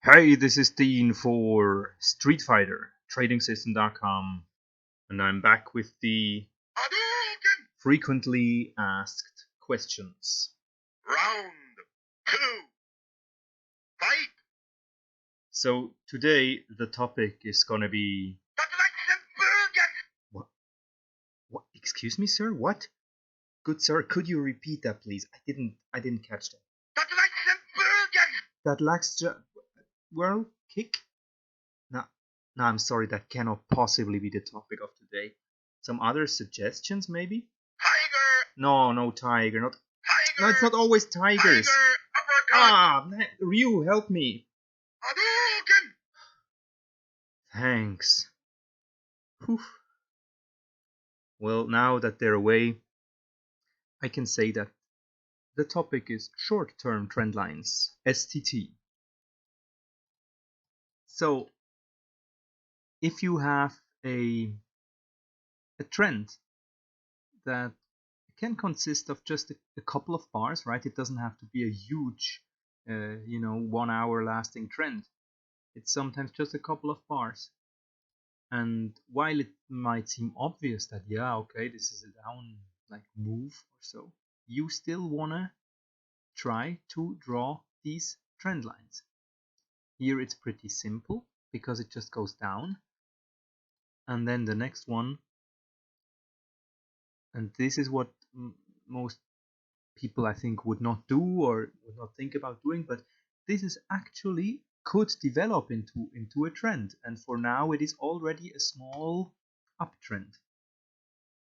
Hey, this is Dean for Street Fighter TradingSystem.com, and I'm back with the Hadooken! frequently asked questions. Round 2. Fight! So today the topic is gonna be what? What? Excuse me, sir. What? Good sir, could you repeat that, please? I didn't catch that. That lacks world kick? No, I'm sorry. That cannot possibly be the topic of today. Some other suggestions, maybe? Tiger! No, tiger. Not. Tiger! No, it's not always tigers. Tiger! Uppercut! Man, Ryu, help me. Hadooken! Thanks. Whew. Well, now that they're away, I can say that the topic is short-term trend lines, STT. So, if you have a trend that can consist of just a couple of bars, right? It doesn't have to be a huge, 1 hour lasting trend. It's sometimes just a couple of bars. And while it might seem obvious that, yeah, okay, this is a down like move or so, you still wanna try to draw these trend lines. Here it's pretty simple because it just goes down. And then the next one, and this is what most people I think would not do or would not think about doing, but this is actually could develop into a trend, and for now it is already a small uptrend,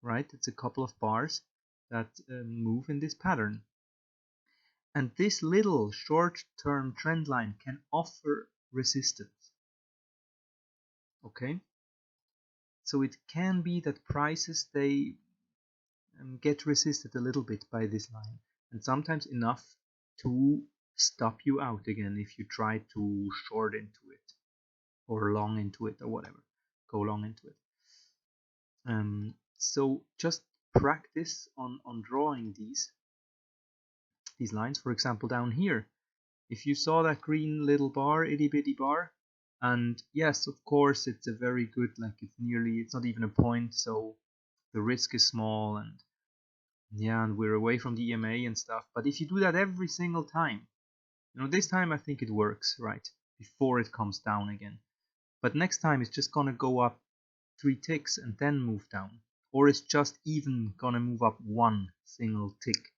right? It's a couple of bars that move in this pattern, and this little short-term trend line can offer resistance. Okay, so it can be that prices they get resisted a little bit by this line, and sometimes enough to stop you out again if you try to short into it or long into it or whatever, go long into it. So just practice on drawing these lines. For example, down here, if you saw that green little bar, itty bitty bar, and yes, of course, it's a very good, like it's not even a point, so the risk is small, and yeah, and we're away from the EMA and stuff. But if you do that every single time, this time I think it works, right? Before it comes down again. But next time it's just gonna go up 3 ticks and then move down. Or it's just even gonna move up 1 single tick.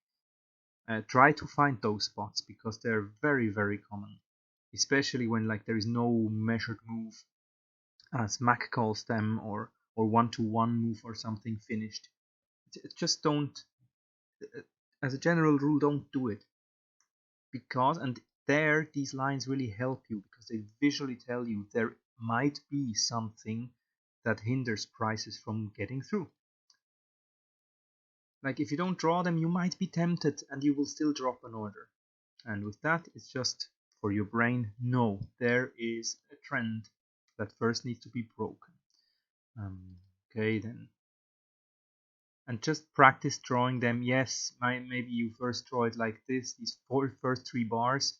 Try to find those spots because they're very, very common. Especially when like there is no measured move, as Mac calls them, or one-to-one move or something finished. Just don't, as a general rule, don't do it. Because, and there these lines really help you because they visually tell you there might be something that hinders prices from getting through. Like if you don't draw them, you might be tempted and you will still drop an order. And with that, it's just for your brain, no, there is a trend that first needs to be broken. Okay, then. And just practice drawing them. Yes, maybe you first draw it like this, these first 3 bars,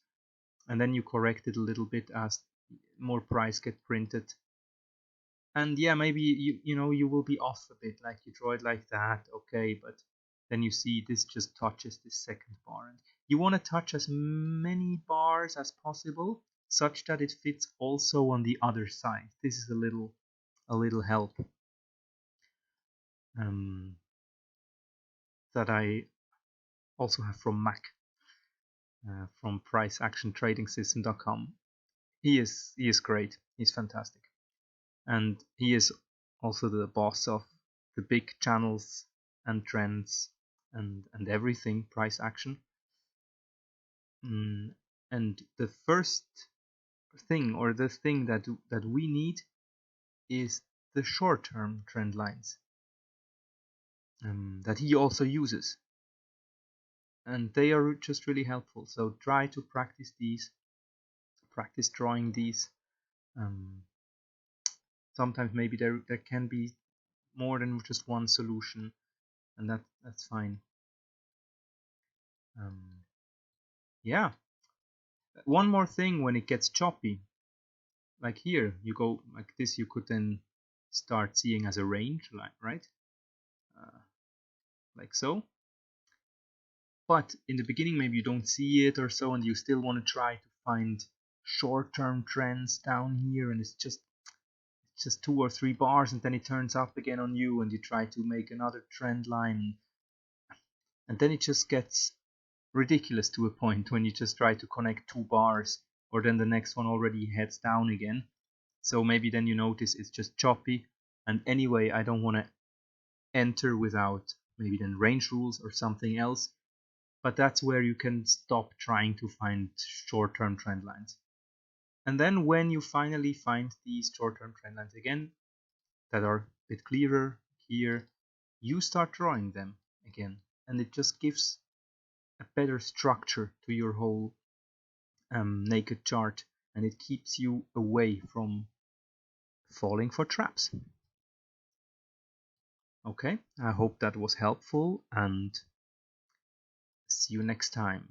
and then you correct it a little bit as more price get printed. And yeah, maybe you will be off a bit, like you draw it like that, okay, but then you see this just touches this second bar, and you want to touch as many bars as possible such that it fits also on the other side. This is a little help that I also have from Mac, from priceactiontradingsystem.com. He is great. He's fantastic, and he is also the boss of the big channels and trends and everything price action. And the first thing, or the thing that we need, is the short-term trend lines that he also uses, and they are just really helpful. So try to practice these, practice drawing these. Sometimes maybe there can be more than just one solution, and that's fine. Yeah, One more thing, when it gets choppy, like here, you go like this, you could then start seeing as a range, right? Like so. But in the beginning, maybe you don't see it or so, and you still want to try to find short-term trends down here, and it's just 2 or 3 bars, and then it turns up again on you, and you try to make another trend line, and then it just gets ridiculous to a point when you just try to connect 2 bars, or then the next one already heads down again. So maybe then you notice it's just choppy, and anyway, I don't want to enter without maybe then range rules or something else. But that's where you can stop trying to find short-term trend lines. And then when you finally find these short-term trend lines again that are a bit clearer here, you start drawing them again, and it just gives a better structure to your whole naked chart, and it keeps you away from falling for traps. Okay, I hope that was helpful, and see you next time.